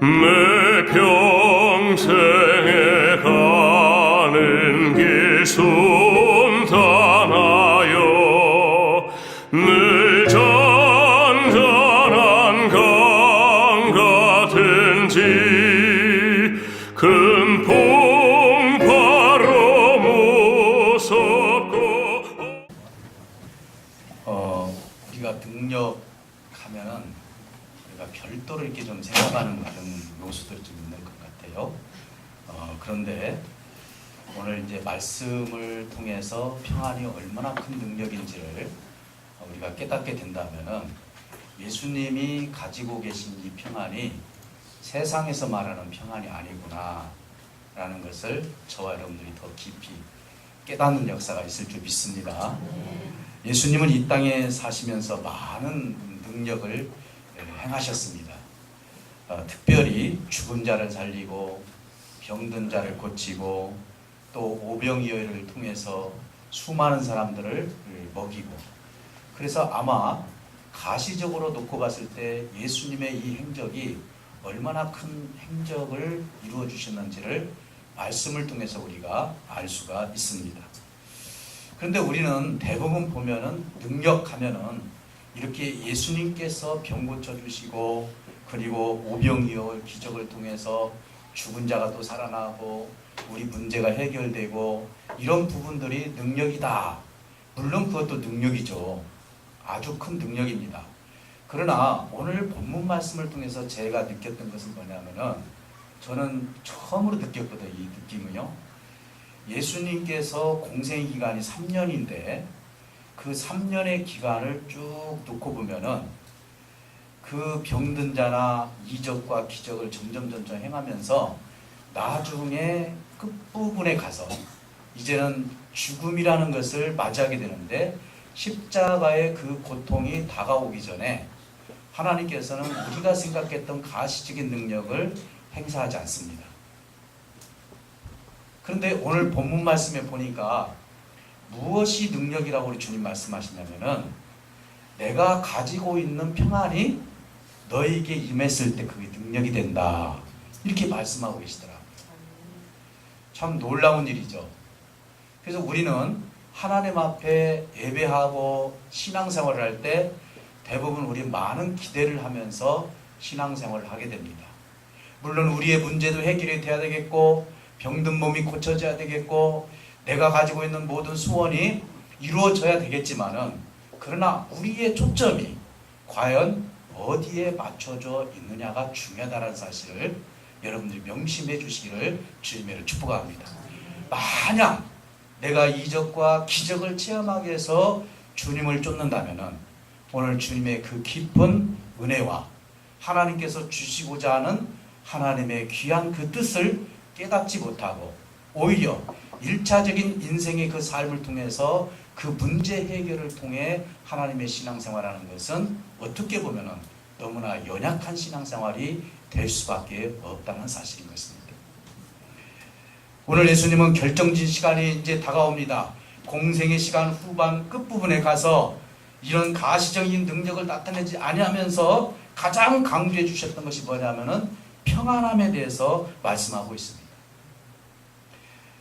내 평생에 가는 길 순탄하여 늘 잔잔한 강 같은지 큰 풍파로 무섭고 우리가 능력하면은 우리가 별도로 이렇게 좀 생각하는 그런 요소들이 좀 있는 것 같아요. 그런데 오늘 이제 말씀을 통해서 평안이 얼마나 큰 능력인지를 우리가 깨닫게 된다면은 예수님이 가지고 계신 이 평안이 세상에서 말하는 평안이 아니구나 라는 것을 저와 여러분들이 더 깊이 깨닫는 역사가 있을 줄 믿습니다. 예수님은 이 땅에 사시면서 많은 능력을 행하셨습니다. 특별히 죽은 자를 살리고 병든 자를 고치고 또 오병이어를 통해서 수많은 사람들을 먹이고, 그래서 아마 가시적으로 놓고 봤을 때 예수님의 이 행적이 얼마나 큰 행적을 이루어 주셨는지를 말씀을 통해서 우리가 알 수가 있습니다. 그런데 우리는 대부분 보면은 능력하면은 이렇게 예수님께서 병 고쳐주시고 그리고 오병이어 기적을 통해서 죽은 자가 또 살아나고 우리 문제가 해결되고 이런 부분들이 능력이다. 물론 그것도 능력이죠. 아주 큰 능력입니다. 그러나 오늘 본문 말씀을 통해서 제가 느꼈던 것은 뭐냐면은 저는 처음으로 느꼈거든요. 이 느낌은요. 예수님께서 공생 기간이 3년인데 그 3년의 기간을 쭉 놓고 보면은 그 병든 자나 이적과 기적을 점점 행하면서 나중에 끝부분에 가서 이제는 죽음이라는 것을 맞이하게 되는데 십자가의 그 고통이 다가오기 전에 하나님께서는 우리가 생각했던 가시적인 능력을 행사하지 않습니다. 그런데 오늘 본문 말씀에 보니까 무엇이 능력이라고 우리 주님 말씀하시냐면은 내가 가지고 있는 평안이 너에게 임했을 때 그게 능력이 된다. 이렇게 말씀하고 계시더라고요. 참 놀라운 일이죠. 그래서 우리는 하나님 앞에 예배하고 신앙생활을 할 때 대부분 우리 많은 기대를 하면서 신앙생활을 하게 됩니다. 물론 우리의 문제도 해결이 돼야 되겠고 병든 몸이 고쳐져야 되겠고 내가 가지고 있는 모든 소원이 이루어져야 되겠지만은 그러나 우리의 초점이 과연 어디에 맞춰져 있느냐가 중요하다는 사실을 여러분들이 명심해 주시기를 주님으로 축복합니다. 만약 내가 이적과 기적을 체험하기 위해서 주님을 쫓는다면은 오늘 주님의 그 깊은 은혜와 하나님께서 주시고자 하는 하나님의 귀한 그 뜻을 깨닫지 못하고 오히려 1차적인 인생의 그 삶을 통해서 그 문제 해결을 통해 하나님의 신앙생활하는 것은 어떻게 보면은 너무나 연약한 신앙생활이 될 수밖에 없다는 사실인 것입니다. 오늘 예수님은 결정진 시간이 이제 다가옵니다. 공생의 시간 후반 끝부분에 가서 이런 가시적인 능력을 나타내지 아니하면서 가장 강조해 주셨던 것이 뭐냐면은 평안함에 대해서 말씀하고 있습니다.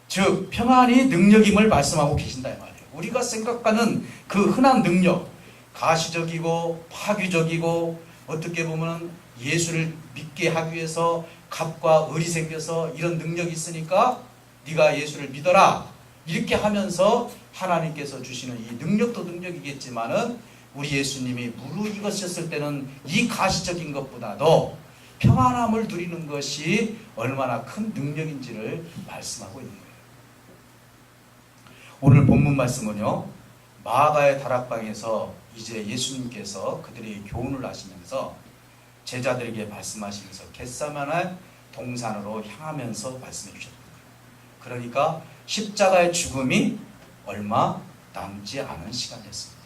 즉 평안이 능력임을 말씀하고 계신다 이 말이에요. 우리가 생각하는 그 흔한 능력, 가시적이고 파괴적이고 어떻게 보면 예수를 믿게 하기 위해서 갑과 을이 생겨서 이런 능력이 있으니까 네가 예수를 믿어라 이렇게 하면서 하나님께서 주시는 이 능력도 능력이겠지만은 우리 예수님이 무르익으셨을 때는 이 가시적인 것보다도 평안함을 누리는 것이 얼마나 큰 능력인지를 말씀하고 있는 거예요. 오늘 본문 말씀은요, 마가의 다락방에서 이제 예수님께서 그들에게 교훈을 하시면서 제자들에게 말씀하시면서 겟세마네 동산으로 향하면서 말씀해 주셨던 거예요. 그러니까 십자가의 죽음이 얼마 남지 않은 시간이었습니다.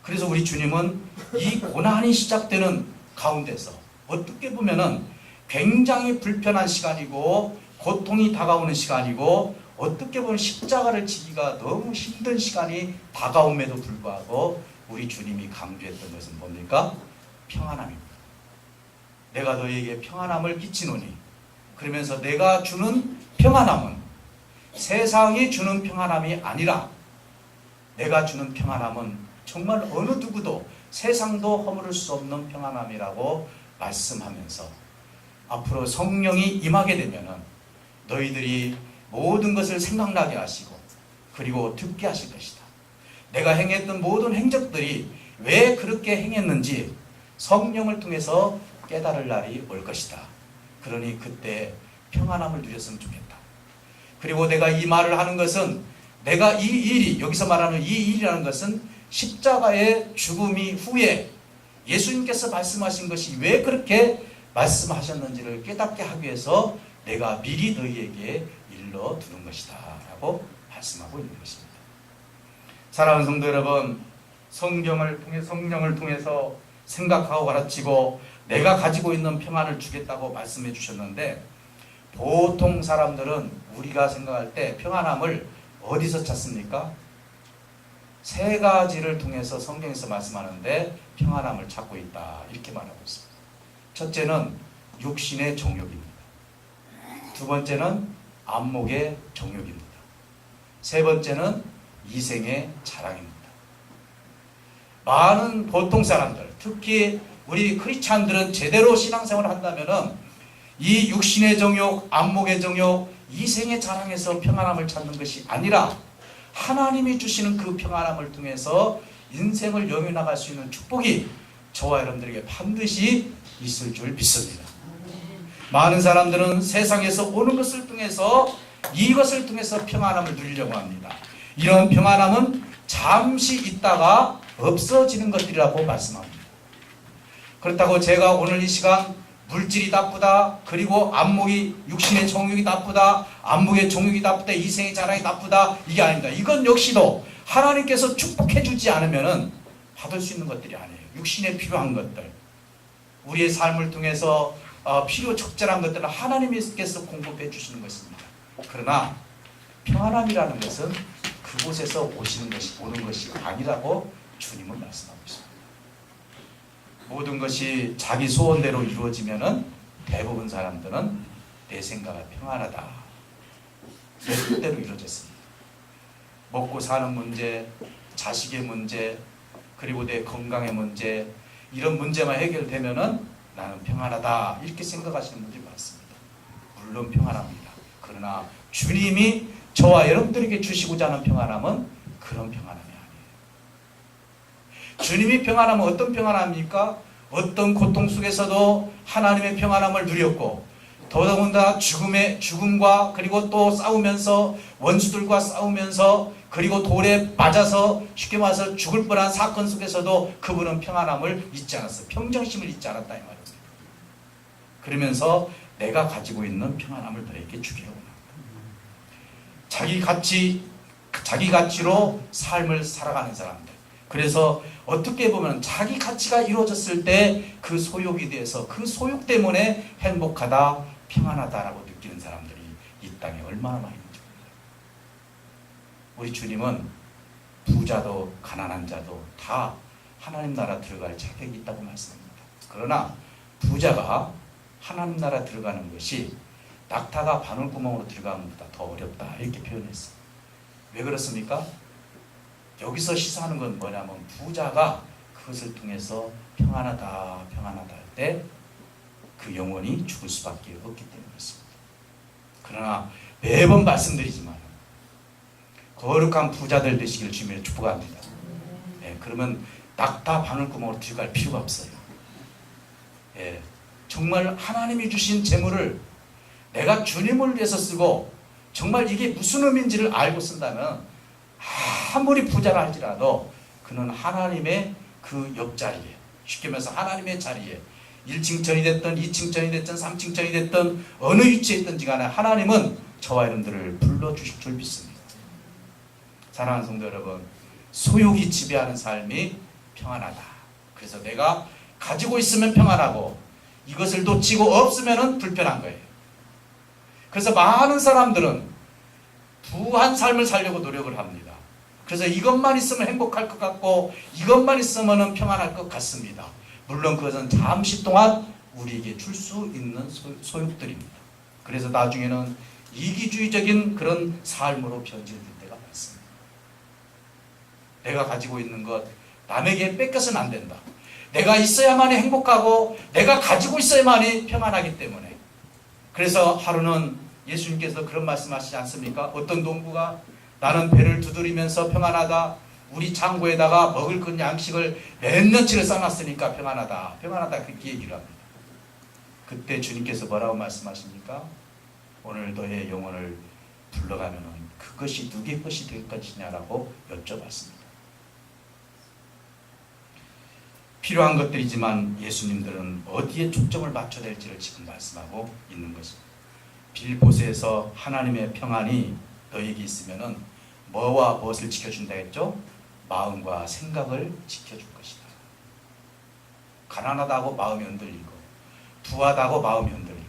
그래서 우리 주님은 이 고난이 시작되는 가운데서 어떻게 보면은 굉장히 불편한 시간이고 고통이 다가오는 시간이고 어떻게 보면 십자가를 지기가 너무 힘든 시간이 다가옴에도 불구하고 우리 주님이 강조했던 것은 뭡니까? 평안함입니다. 내가 너희에게 평안함을 끼치노니, 그러면서 내가 주는 평안함은 세상이 주는 평안함이 아니라 내가 주는 평안함은 정말 어느 누구도 세상도 허물을 수 없는 평안함이라고 말씀하면서 앞으로 성령이 임하게 되면은 너희들이 모든 것을 생각나게 하시고 그리고 듣게 하실 것이다. 내가 행했던 모든 행적들이 왜 그렇게 행했는지 성령을 통해서 깨달을 날이 올 것이다. 그러니 그때 평안함을 누렸으면 좋겠다. 그리고 내가 이 말을 하는 것은 내가 이 일이, 여기서 말하는 이 일이라는 것은 십자가의 죽음이 후에 예수님께서 말씀하신 것이 왜 그렇게 말씀하셨는지를 깨닫게 하기 위해서 내가 미리 너희에게 일러두는 것이다 라고 말씀하고 있는 것입니다. 사랑하는 성도 여러분, 성령을 통해서 생각하고 가르치고 내가 가지고 있는 평안을 주겠다고 말씀해 주셨는데, 보통 사람들은 우리가 생각할 때 평안함을 어디서 찾습니까? 세 가지를 통해서 성경에서 말씀하는데 평안함을 찾고 있다 이렇게 말하고 있습니다. 첫째는 육신의 정욕입니다. 두 번째는 안목의 정욕입니다. 세 번째는 이생의 자랑입니다. 많은 보통 사람들, 특히 우리 크리스찬들은 제대로 신앙생활을 한다면은 이 육신의 정욕, 안목의 정욕, 이생의 자랑에서 평안함을 찾는 것이 아니라 하나님이 주시는 그 평안함을 통해서 인생을 영위나갈 수 있는 축복이 저와 여러분들에게 반드시 있을 줄 믿습니다. 많은 사람들은 세상에서 오는 것을 통해서 이것을 통해서 평안함을 누리려고 합니다. 이런 평안함은 잠시 있다가 없어지는 것들이라고 말씀합니다. 그렇다고 제가 오늘 이 시간 물질이 나쁘다, 그리고 안목이, 육신의 정욕이 나쁘다, 안목의 정욕이 나쁘다, 이생의 자랑이 나쁘다, 이게 아닙니다. 이건 역시도 하나님께서 축복해 주지 않으면 받을 수 있는 것들이 아니에요. 육신에 필요한 것들, 우리의 삶을 통해서 필요 적절한 것들을 하나님께서 공급해 주시는 것입니다. 그러나 평안함이라는 것은 그곳에서 오는 것이 아니라고 주님은 말씀하고 있습니다. 모든 것이 자기 소원대로 이루어지면은 대부분 사람들은 내 생각은 평안하다, 내 뜻대로 이루어졌습니다. 먹고 사는 문제, 자식의 문제, 그리고 내 건강의 문제, 이런 문제만 해결되면은 나는 평안하다 이렇게 생각하시는 분들이 많습니다. 물론 평안합니다. 그러나 주님이 저와 여러분들에게 주시고자 하는 평안함은 그런 평안함이 아니에요. 주님이 평안함은 어떤 평안함입니까? 어떤 고통 속에서도 하나님의 평안함을 누렸고, 더더군다나 죽음과 그리고 또 싸우면서, 원수들과 싸우면서, 그리고 돌에 맞아서 쉽게 말해서 죽을 뻔한 사건 속에서도 그분은 평안함을 잊지 않았어요. 평정심을 잊지 않았다 이 말입니다. 그러면서 내가 가지고 있는 평안함을 너에게 주기로 합니다. 자기 가치로 삶을 살아가는 사람들. 그래서 어떻게 보면 자기 가치가 이루어졌을 때 그 소욕에 대해서 그 소욕 때문에 행복하다, 평안하다라고 느끼는 사람들이 이 땅에 얼마나 많이 있는지 몰라요. 우리 주님은 부자도 가난한 자도 다 하나님 나라 들어갈 자격이 있다고 말씀합니다. 그러나 부자가 하나님 나라 들어가는 것이 낙타가 바늘구멍으로 들어가는 것보다 더 어렵다 이렇게 표현했어요. 왜 그렇습니까? 여기서 시사하는 건 뭐냐면 부자가 그것을 통해서 평안하다 할 때 그 영혼이 죽을 수밖에 없기 때문에 그렇습니다. 그러나 매번 말씀드리지만 거룩한 부자들 되시길 주님의 축복합니다. 그러면 낙타 바늘구멍으로 들어갈 필요가 없어요. 정말 하나님이 주신 재물을 내가 주님을 위해서 쓰고 정말 이게 무슨 의미인지를 알고 쓴다면 아무리 부자라 할지라도 그는 하나님의 그 옆자리에, 쉽게 말해서 하나님의 자리에 1층천이 됐든 2층천이 됐든 3층천이 됐든 어느 위치에 있든지 간에 하나님은 저와 여러분들을 불러주실 줄 믿습니다. 사랑하는 성도 여러분, 소욕이 지배하는 삶이 평안하다. 그래서 내가 가지고 있으면 평안하고 이것을 놓치고 없으면 불편한 거예요. 그래서 많은 사람들은 부한 삶을 살려고 노력을 합니다. 그래서 이것만 있으면 행복할 것 같고 이것만 있으면 평안할 것 같습니다. 물론 그것은 잠시 동안 우리에게 줄 수 있는 소욕들입니다. 그래서 나중에는 이기주의적인 그런 삶으로 변질될 때가 많습니다. 내가 가지고 있는 것 남에게 뺏겨서는 안 된다. 내가 있어야만이 행복하고 내가 가지고 있어야만이 평안하기 때문에. 그래서 하루는 예수님께서 그런 말씀하시지 않습니까? 어떤 농부가 나는 배를 두드리면서 평안하다. 우리 창고에다가 먹을 것 양식을 몇 년치를 쌓아놨으니까 평안하다. 평안하다 그렇게 얘기를 합니다. 그때 주님께서 뭐라고 말씀하십니까? 오늘 너의 영혼을 불러가면 그것이 누구의 것이 될 것이냐라고 여쭤봤습니다. 필요한 것들이지만 예수님들은 어디에 초점을 맞춰야 될지를 지금 말씀하고 있는 것입니다. 빌보스에서 하나님의 평안이 너에게 있으면 뭐와 무엇을 지켜준다 했죠? 마음과 생각을 지켜줄 것이다. 가난하다고 마음이 흔들리고 부하다고 마음이 흔들리고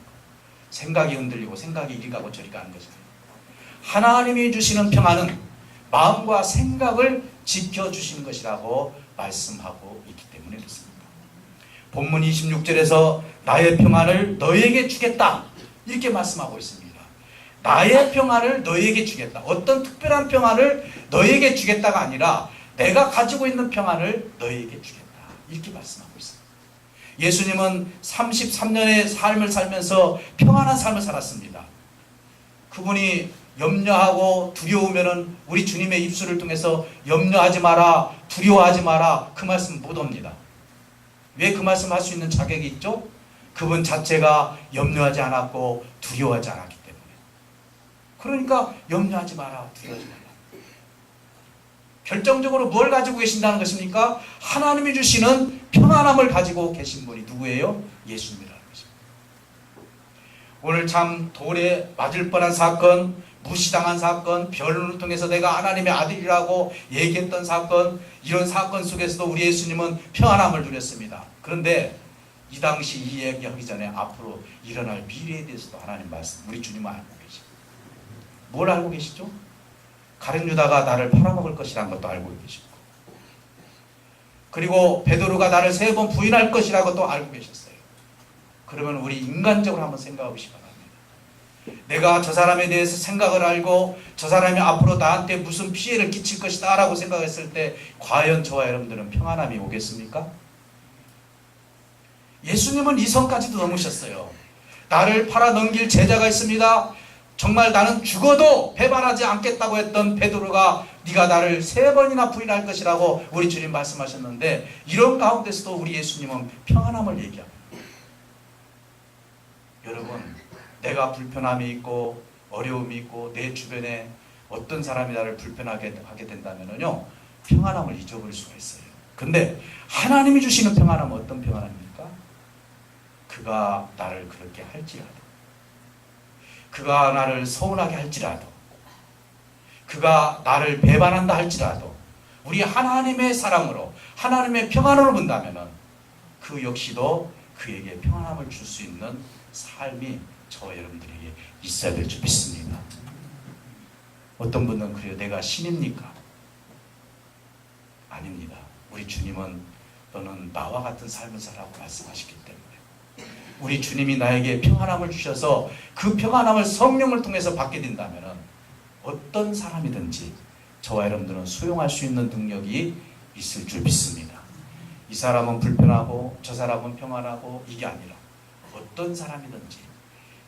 생각이 흔들리고 생각이 이리 가고 저리 가는 것입니다. 하나님이 주시는 평안은 마음과 생각을 지켜주시는 것이라고 말씀하고 있기 때문에 그렇습니다. 본문 26절에서 나의 평안을 너에게 주겠다 이렇게 말씀하고 있습니다. 나의 평안을 너에게 주겠다. 어떤 특별한 평안을 너에게 주겠다가 아니라 내가 가지고 있는 평안을 너에게 주겠다 이렇게 말씀하고 있습니다. 예수님은 33년의 삶을 살면서 평안한 삶을 살았습니다. 그분이 염려하고 두려우면은 우리 주님의 입술을 통해서 염려하지 마라, 두려워하지 마라 그 말씀 못 옵니다. 왜 그 말씀 할 수 있는 자격이 있죠? 그분 자체가 염려하지 않았고 두려워하지 않았기 때문에. 그러니까 염려하지 마라, 두려워하지 마라. 결정적으로 뭘 가지고 계신다는 것입니까? 하나님이 주시는 평안함을 가지고 계신 분이 누구예요? 예수님이라는 것입니다. 오늘 참 돌에 맞을 뻔한 사건, 무시당한 사건, 변론을 통해서 내가 하나님의 아들이라고 얘기했던 사건, 이런 사건 속에서도 우리 예수님은 평안함을 누렸습니다. 그런데 이 당시 이 얘기하기 전에 앞으로 일어날 미래에 대해서도 하나님 말씀, 우리 주님은 알고 계십니다. 뭘 알고 계시죠? 가룟 유다가 나를 팔아먹을 것이라는 것도 알고 계시고, 그리고 베드로가 나를 3번 부인할 것이라고 또 알고 계셨어요. 그러면 우리 인간적으로 한번 생각해 보시기 바랍니다. 내가 저 사람에 대해서 생각을 알고 저 사람이 앞으로 나한테 무슨 피해를 끼칠 것이다 라고 생각했을 때 과연 저와 여러분들은 평안함이 오겠습니까? 예수님은 이 선까지도 넘으셨어요. 나를 팔아 넘길 제자가 있습니다. 정말 나는 죽어도 배반하지 않겠다고 했던 베드로가 네가 나를 3번이나 부인할 것이라고 우리 주님 말씀하셨는데, 이런 가운데서도 우리 예수님은 평안함을 얘기합니다. 여러분, 내가 불편함이 있고 어려움이 있고 내 주변에 어떤 사람이 나를 불편하게 하게 된다면요, 평안함을 잊어버릴 수가 있어요. 근데 하나님이 주시는 평안함은 어떤 평안함입니까? 그가 나를 그렇게 할지라도, 그가 나를 서운하게 할지라도, 그가 나를 배반한다 할지라도 우리 하나님의 사랑으로, 하나님의 평안으로 본다면 그 역시도 그에게 평안함을 줄 수 있는 삶이 저와 여러분들에게 있어야 될 줄 믿습니다. 어떤 분은 그래요. 내가 신입니까? 아닙니다. 우리 주님은 너는 나와 같은 삶을 살라고 말씀하시기 때문에 우리 주님이 나에게 평안함을 주셔서 그 평안함을 성령을 통해서 받게 된다면 어떤 사람이든지 저와 여러분들은 수용할 수 있는 능력이 있을 줄 믿습니다. 이 사람은 불편하고 저 사람은 평안하고 이게 아니라 어떤 사람이든지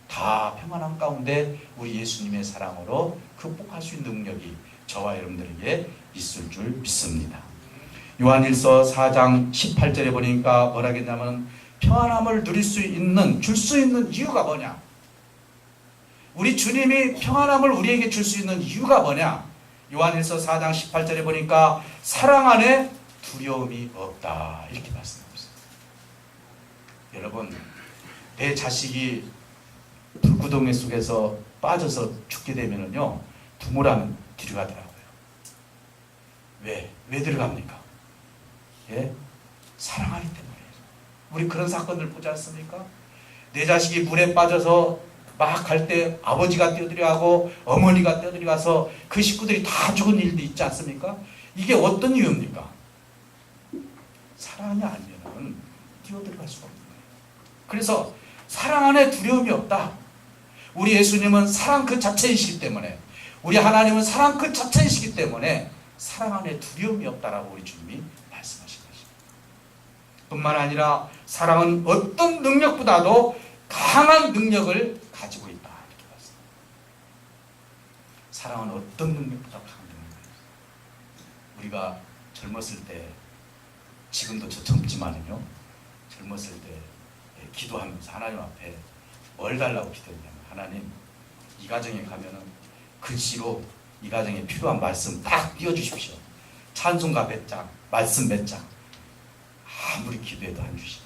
다 평안함 가운데 우리 예수님의 사랑으로 극복할 수 있는 능력이 저와 여러분들에게 있을 줄 믿습니다. 요한일서 4장 18절에 보니까 뭐라 했냐면 평안함을 누릴 수 있는, 줄 수 있는 이유가 뭐냐? 우리 주님이 평안함을 우리에게 줄 수 있는 이유가 뭐냐? 요한일서 4장 18절에 보니까 사랑 안에 두려움이 없다 이렇게 말씀하고 있습니다. 여러분, 내 자식이 불구덩이 속에서 빠져서 죽게 되면은요, 부모라면 들어가더라고요. 왜 들어갑니까? 예? 사랑하기 때문에. 우리 그런 사건들 보지 않습니까? 내 자식이 물에 빠져서 막 갈 때 아버지가 뛰어들어가고 어머니가 뛰어들어가서 그 식구들이 다 죽은 일도 있지 않습니까? 이게 어떤 이유입니까? 사랑이 아니면 뛰어들어갈 수가 없는 거예요. 그래서 사랑 안에 두려움이 없다. 우리 예수님은 사랑 그 자체이시기 때문에, 우리 하나님은 사랑 그 자체이시기 때문에 사랑 안에 두려움이 없다라고 우리 주님이 말씀하신 것입니다. 뿐만 아니라 사랑은 어떤 능력보다도 강한 능력을 가지고 있다. 이렇게 말씀합니다. 사랑은 어떤 능력보다 강한 능력입니다. 우리가 젊었을 때, 지금도 저 젊지만은요, 젊었을 때 기도하면서 하나님 앞에 뭘 달라고 기도했냐면, 하나님, 이 가정에 가면은 글씨로 이 가정에 필요한 말씀 딱 띄워주십시오. 찬송가 몇 장, 말씀 몇 장. 아무리 기도해도 안 주시고,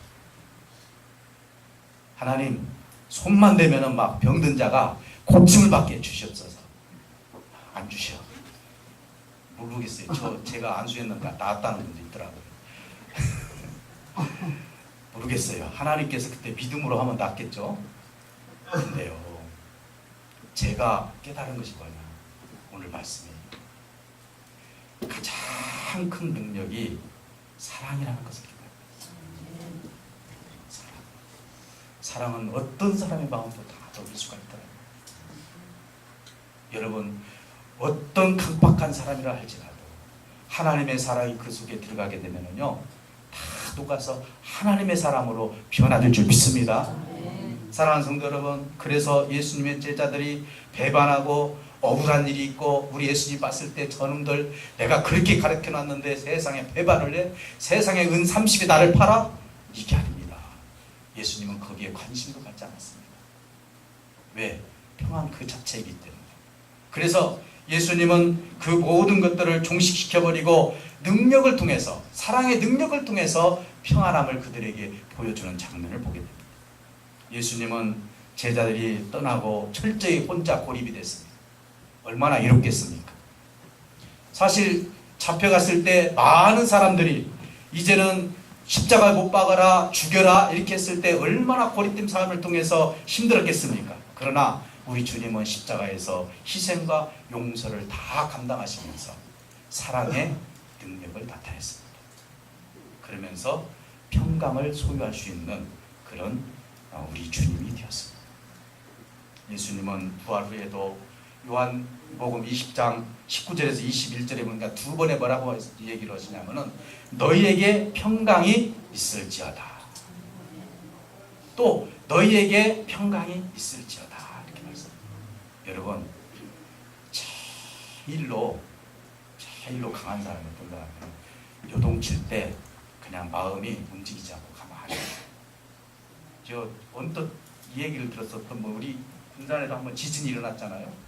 하나님, 손만 대면은 막 병든 자가 고침을 받게 해주시옵소서. 안 주셔. 모르겠어요. 제가 안수했는가 나았다는 분도 있더라고요. 모르겠어요. 하나님께서 그때 믿음으로 하면 낫겠죠. 근데요, 제가 깨달은 것이 뭐냐, 오늘 말씀이 가장 큰 능력이 사랑이라는 것을 깨달았어요. 사랑은 어떤 사람의 마음도 다 녹일 수가 있더라고요. 여러분, 어떤 강박한 사람이라 할지라도 하나님의 사랑이 그 속에 들어가게 되면은요, 다 녹아서 하나님의 사람으로 변화될 줄 믿습니다. 사랑하는 성도 여러분, 그래서 예수님의 제자들이 배반하고 억울한 일이 있고, 우리 예수님 봤을 때 저놈들 내가 그렇게 가르쳐 놨는데 세상에 배반을 해? 세상에 은 30에 나를 팔아? 이게 아닙니다. 예수님은 거기에 관심도 갖지 않았습니다. 왜? 평안 그 자체이기 때문에. 그래서 예수님은 그 모든 것들을 종식시켜버리고 능력을 통해서, 사랑의 능력을 통해서 평안함을 그들에게 보여주는 장면을 보게 됩니다. 예수님은 제자들이 떠나고 철저히 혼자 고립이 됐습니다. 얼마나 이롭겠습니까? 사실 잡혀갔을 때 많은 사람들이 이제는 십자가에 못 박아라, 죽여라 이렇게 했을 때 얼마나 고립된 삶을 통해서 힘들었겠습니까? 그러나 우리 주님은 십자가에서 희생과 용서를 다 감당하시면서 사랑의 능력을 나타냈습니다. 그러면서 평강을 소유할 수 있는 그런 우리 주님이 되었습니다. 예수님은 부활 후에도 요한복음 20장 19절에서 21절에 보니까 두 번에 뭐라고 얘기를 하시냐면은 너희에게 평강이 있을지어다. 또 너희에게 평강이 있을지어다. 이렇게 말씀합니다. 여러분, 제일로 강한 사람이 어떤 사람은 요동칠 때 그냥 마음이 움직이지 않고 가만히. 저 언뜻 이 얘기를 들었었던 우리 군산에도 한번 지진이 일어났잖아요.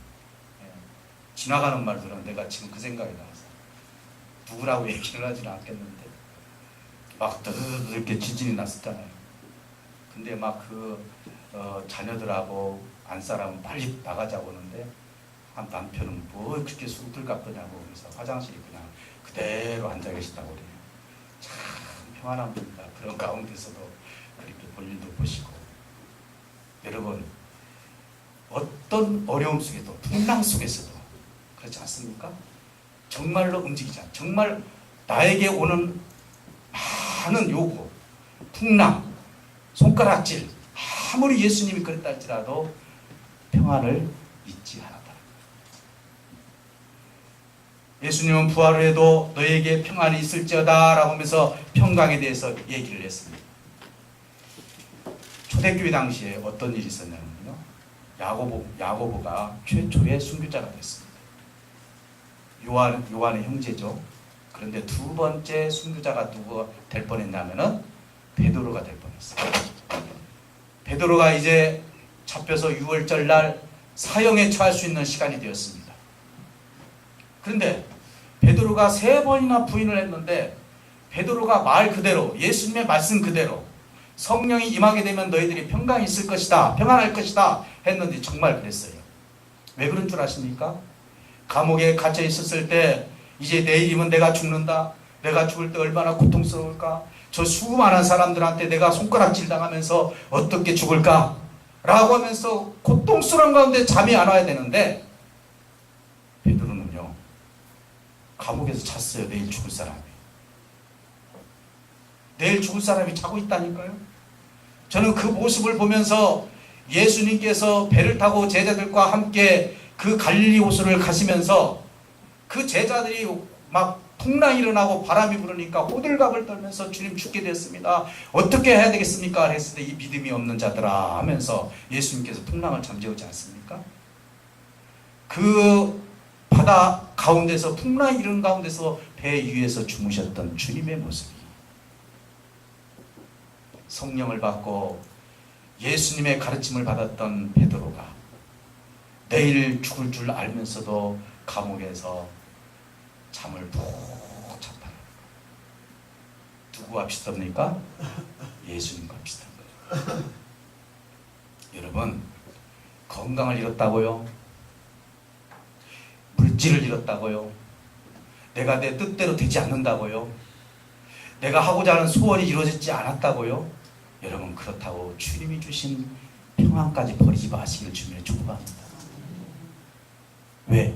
지나가는 말들은 내가 지금 그 생각이 나서 누구라고 얘기를 하지는 않겠는데 막 드드드 이렇게 지진이 났었잖아요. 근데 막 자녀들하고 안사람은 빨리 나가자고 하는데 한 남편은 뭐 그렇게 술들 같더냐고 그래서 화장실에 그냥 그대로 앉아 계시다고 그래요. 참 평안합니다. 그런 가운데서도 그렇게 볼일도 보시고. 여러분, 어떤 어려움 속에도, 풍랑 속에서도 그렇지 않습니까? 정말로 움직이지 않아. 정말 나에게 오는 많은 요구, 풍랑, 손가락질, 아무리 예수님이 그랬다 할지라도 평안을 잊지 않았다. 예수님은 부활 후에도 너에게 평안이 있을지어다 라고 하면서 평강에 대해서 얘기를 했습니다. 초대교회 당시에 어떤 일이 있었냐면요, 야고보가 최초의 순교자가 됐습니다. 요한의 형제죠. 그런데 두 번째 순교자가 누가 될 뻔했냐면은 베드로가 될 뻔했어요. 베드로가 이제 잡혀서 6월절 날 사형에 처할 수 있는 시간이 되었습니다. 그런데 베드로가 3번이나 부인을 했는데 베드로가 말 그대로, 예수님의 말씀 그대로 성령이 임하게 되면 너희들이 평강이 있을 것이다, 평안할 것이다 했는데 정말 그랬어요. 왜 그런 줄 아십니까? 감옥에 갇혀 있었을 때 이제 내일이면 내가 죽는다, 내가 죽을 때 얼마나 고통스러울까, 저 수많은 사람들한테 내가 손가락질 당하면서 어떻게 죽을까 라고 하면서 고통스러운 가운데 잠이 안 와야 되는데 베드로는요, 감옥에서 잤어요. 내일 죽을 사람이 자고 있다니까요. 저는 그 모습을 보면서 예수님께서 배를 타고 제자들과 함께 그 갈릴리 호수를 가시면서 그 제자들이 막 풍랑이 일어나고 바람이 불으니까 호들갑을 떨면서 주님 죽게 됐습니다. 어떻게 해야 되겠습니까? 했을 때 이 믿음이 없는 자들아 하면서 예수님께서 풍랑을 잠재우지 않습니까? 그 바다 가운데서 풍랑이 일어난 가운데서 배 위에서 주무셨던 주님의 모습이 성령을 받고 예수님의 가르침을 받았던 베드로가 내일 죽을 줄 알면서도 감옥에서 잠을 푹 잤다. 누구와 비슷합니까? 예수님과 비슷한 거죠. 여러분, 건강을 잃었다고요? 물질을 잃었다고요? 내가 내 뜻대로 되지 않는다고요? 내가 하고자 하는 소원이 이루어지지 않았다고요? 여러분, 그렇다고 주님이 주신 평안까지 버리지 마시길 주님의 축복합니다. 왜?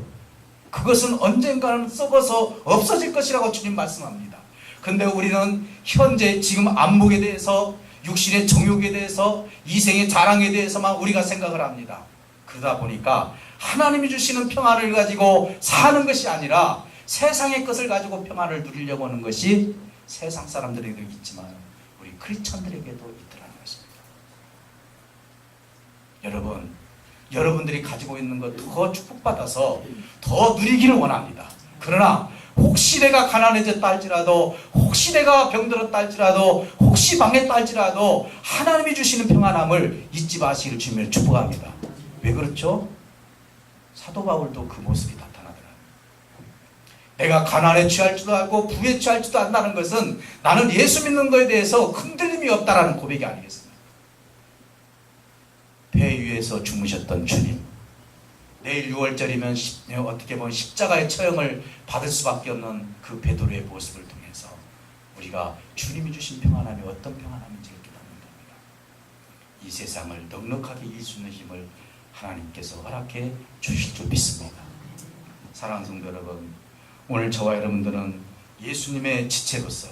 그것은 언젠가는 썩어서 없어질 것이라고 주님 말씀합니다. 근데 우리는 현재 지금 안목에 대해서, 육신의 정욕에 대해서, 이생의 자랑에 대해서만 우리가 생각을 합니다. 그러다 보니까 하나님이 주시는 평안을 가지고 사는 것이 아니라 세상의 것을 가지고 평안을 누리려고 하는 것이 세상 사람들에게도 있지만 우리 크리스천들에게도 있더라는 것입니다. 여러분, 여러분들이 가지고 있는 것 더 축복받아서 더 누리기를 원합니다. 그러나 혹시 내가 가난해졌다 할지라도, 혹시 내가 병들었다 할지라도, 혹시 망했다 할지라도 하나님이 주시는 평안함을 잊지 마시기를 주님을 축복합니다. 왜 그렇죠? 사도 바울도 그 모습이 나타나더라고요. 내가 가난에 취할지도 알고 부에 취할지도 안다는 것은 나는 예수 믿는 것에 대해서 흔들림이 없다라는 고백이 아니겠습니까? 배 위에서 주무셨던 주님, 내일 6월절이면 어떻게 보면 십자가의 처형을 받을 수밖에 없는 그 베드로의 모습을 통해서 우리가 주님이 주신 평안함이 어떤 평안함인지를 깨닫는 겁니다. 이 세상을 넉넉하게 이길 수 있는 힘을 하나님께서 허락해 주실 줄 믿습니다. 사랑하는 성도 여러분, 오늘 저와 여러분들은 예수님의 지체로서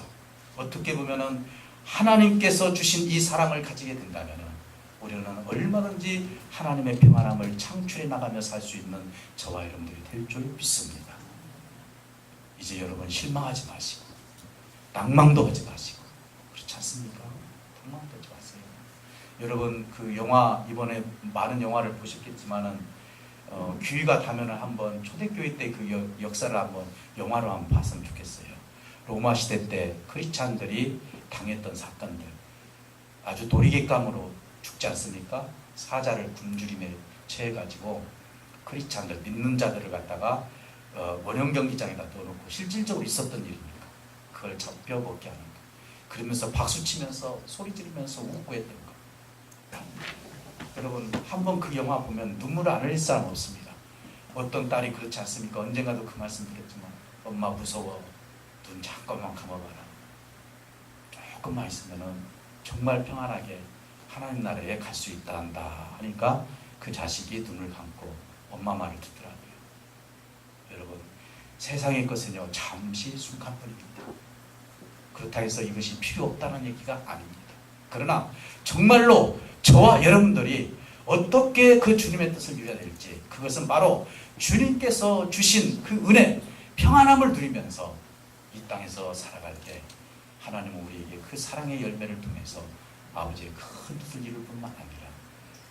어떻게 보면은 하나님께서 주신 이 사랑을 가지게 된다면 우리는 얼마든지 하나님의 평안함을 창출해 나가며 살 수 있는 저와 여러분들이 될 줄 믿습니다. 이제 여러분 실망하지 마시고 낭망도 하지 마시고, 그렇지 않습니까? 낭망도 하지 마세요. 여러분 그 영화, 이번에 많은 영화를 보셨겠지만은 귀가 닿으면 한번 초대교회 때 그 역사를 한번 영화로 한번 봤으면 좋겠어요. 로마 시대 때 크리스찬들이 당했던 사건들, 아주 도리객감으로 죽지 않습니까? 사자를 굶주림에 처해가지고 크리스찬들, 믿는 자들을 갖다가 원형 경기장에다 넣어놓고 실질적으로 있었던 일입니까? 그걸 잡혀먹게 하는 거. 그러면서 박수 치면서 소리 지르면서 웃고 했던 거. 여러분 한번 그 영화 보면 눈물 안 흘릴 사람 없습니다. 어떤 딸이 그렇지 않습니까? 언젠가도 그 말씀 드렸지만 엄마 무서워, 눈 잠깐만 감아봐라. 조금만 있으면은 정말 평안하게 하나님 나라에 갈 수 있다 한다 하니까 그 자식이 눈을 감고 엄마 말을 듣더라고요. 여러분, 세상의 것은요 잠시 순간뿐입니다. 그렇다 해서 이것이 필요 없다는 얘기가 아닙니다. 그러나 정말로 저와 여러분들이 어떻게 그 주님의 뜻을 이루어야 될지, 그것은 바로 주님께서 주신 그 은혜, 평안함을 누리면서 이 땅에서 살아갈 때 하나님은 우리에게 그 사랑의 열매를 통해서 아버지의 큰 뜻을 이룰 뿐만 아니라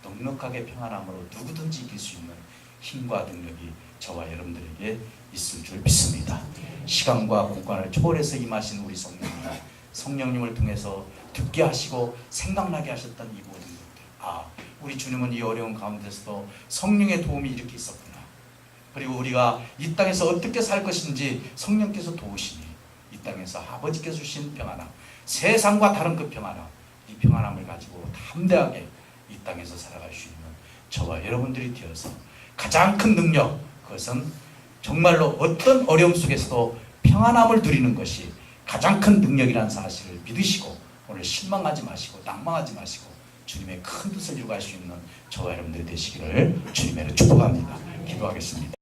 넉넉하게 평안함으로 누구든지 이길 수 있는 힘과 능력이 저와 여러분들에게 있을 줄 믿습니다. 시간과 공간을 초월해서 임하신 우리 성령님을 통해서 듣게 하시고 생각나게 하셨던 이 모든 것들, 우리 주님은 이 어려운 가운데서도 성령의 도움이 이렇게 있었구나. 그리고 우리가 이 땅에서 어떻게 살 것인지 성령께서 도우시니 이 땅에서 아버지께서 주신 평안함, 세상과 다른 그 평안함, 이 평안함을 가지고 담대하게 이 땅에서 살아갈 수 있는 저와 여러분들이 되어서 가장 큰 능력, 그것은 정말로 어떤 어려움 속에서도 평안함을 누리는 것이 가장 큰 능력이라는 사실을 믿으시고 오늘 실망하지 마시고 낭망하지 마시고 주님의 큰 뜻을 이루어갈 수 있는 저와 여러분들이 되시기를 주님의 축복합니다. 기도하겠습니다.